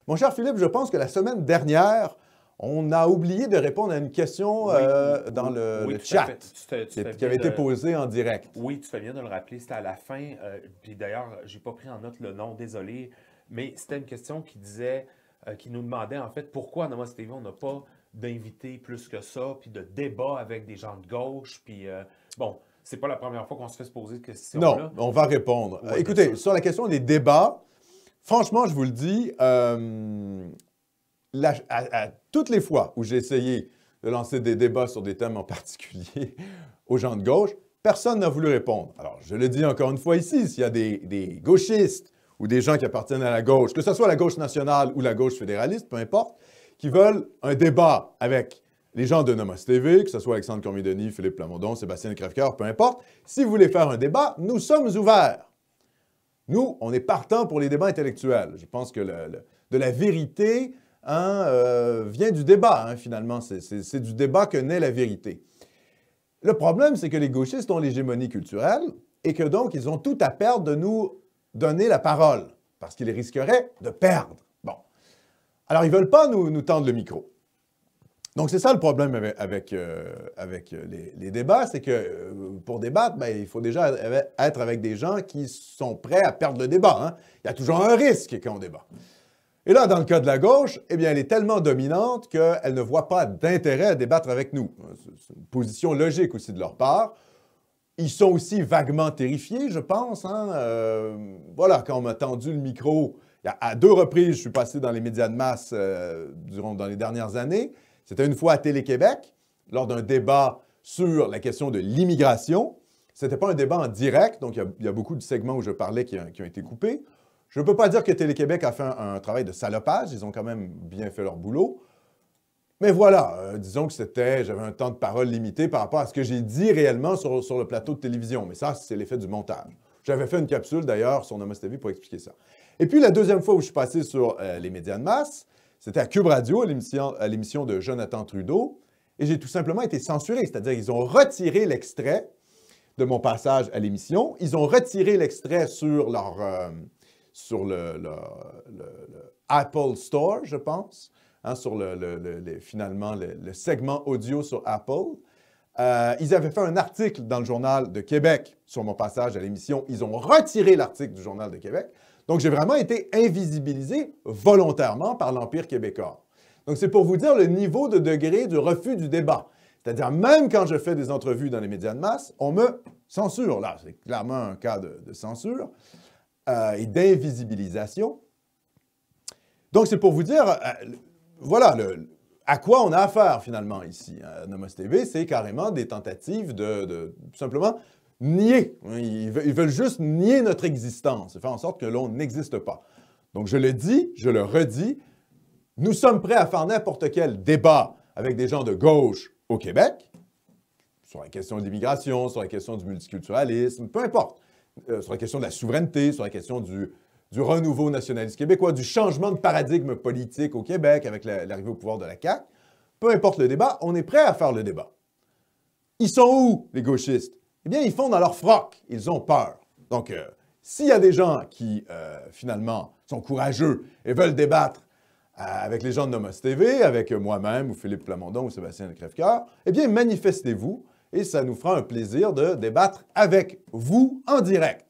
Mon cher Philippe, je pense que la semaine dernière, on a oublié de répondre à une question dans le chat qui avait été posée en direct. Oui, tu fais bien de le rappeler. C'était à la fin. Puis d'ailleurs, j'ai pas pris en note le nom, désolé. Mais c'était une question qui disait, qui nous demandait en fait pourquoi à Namaste TV, on n'a pas d'invités plus que ça, puis de débats avec des gens de gauche. Puis bon, c'est pas la première fois qu'on se fait se poser cette question-là. Non, on va répondre. Oui, écoutez, sur la question des débats, franchement, je vous le dis, à toutes les fois où j'ai essayé de lancer des débats sur des thèmes en particulier aux gens de gauche, personne n'a voulu répondre. Alors, je le dis encore une fois ici, s'il y a des gauchistes ou des gens qui appartiennent à la gauche, que ce soit la gauche nationale ou la gauche fédéraliste, peu importe, qui veulent un débat avec les gens de Namaste TV, que ce soit Alexandre Cormier-Denis, Philippe Plamondon, Sébastien Crèvecoeur, peu importe, si vous voulez faire un débat, nous sommes ouverts. Nous, on est partants pour les débats intellectuels. Je pense que de la vérité vient du débat, finalement. C'est du débat que naît la vérité. Le problème, c'est que les gauchistes ont l'hégémonie culturelle et que donc, ils ont tout à perdre de nous donner la parole, parce qu'ils risqueraient de perdre. Bon. Alors, ils ne veulent pas nous tendre le micro. Donc, c'est ça le problème avec les débats, c'est que pour débattre, il faut déjà être avec des gens qui sont prêts à perdre le débat. Il y a toujours un risque quand on débat. Et là, dans le cas de la gauche, eh bien, elle est tellement dominante qu'elle ne voit pas d'intérêt à débattre avec nous. C'est une position logique aussi de leur part. Ils sont aussi vaguement terrifiés, je pense. Voilà, quand on m'a tendu le micro, à 2 reprises, je suis passé dans les médias de masse dans les dernières années. C'était une fois à Télé-Québec, lors d'un débat sur la question de l'immigration. Ce n'était pas un débat en direct, donc il y a beaucoup de segments où je parlais qui ont été coupés. Je ne peux pas dire que Télé-Québec a fait un travail de salopage. Ils ont quand même bien fait leur boulot. Mais voilà, disons que j'avais un temps de parole limité par rapport à ce que j'ai dit réellement sur le plateau de télévision. Mais ça, c'est l'effet du montage. J'avais fait une capsule, d'ailleurs, sur Namaste TV pour expliquer ça. Et puis, la deuxième fois où je suis passé sur les médias de masse, c'était à Cube Radio, à l'émission de Jonathan Trudeau. Et j'ai tout simplement été censuré. C'est-à-dire qu'ils ont retiré l'extrait de mon passage à l'émission. Ils ont retiré l'extrait sur le Apple Store, je pense, sur finalement le segment audio sur Apple. Ils avaient fait un article dans le Journal de Québec sur mon passage à l'émission. Ils ont retiré l'article du Journal de Québec. Donc, j'ai vraiment été invisibilisé volontairement par l'Empire québécois. Donc, c'est pour vous dire le niveau de degré du refus du débat. C'est-à-dire, même quand je fais des entrevues dans les médias de masse, on me censure. Là, c'est clairement un cas de censure et d'invisibilisation. Donc, c'est pour vous dire, voilà, à quoi on a affaire finalement ici à Namaste TV, c'est carrément des tentatives de tout simplement nier. Ils veulent juste nier notre existence et faire en sorte que l'on n'existe pas. Donc, je le dis, je le redis, nous sommes prêts à faire n'importe quel débat avec des gens de gauche au Québec, sur la question de l'immigration, sur la question du multiculturalisme, peu importe, sur la question de la souveraineté, sur la question du renouveau nationaliste québécois, du changement de paradigme politique au Québec avec l'arrivée au pouvoir de la CAQ. Peu importe le débat, on est prêt à faire le débat. Ils sont où, les gauchistes? Eh bien, ils font dans leur froc. Ils ont peur. Donc, s'il y a des gens qui, finalement, sont courageux et veulent débattre avec les gens de Namaste TV, avec moi-même ou Philippe Plamondon ou Sébastien Crèvecoeur, eh bien, manifestez-vous et ça nous fera un plaisir de débattre avec vous en direct.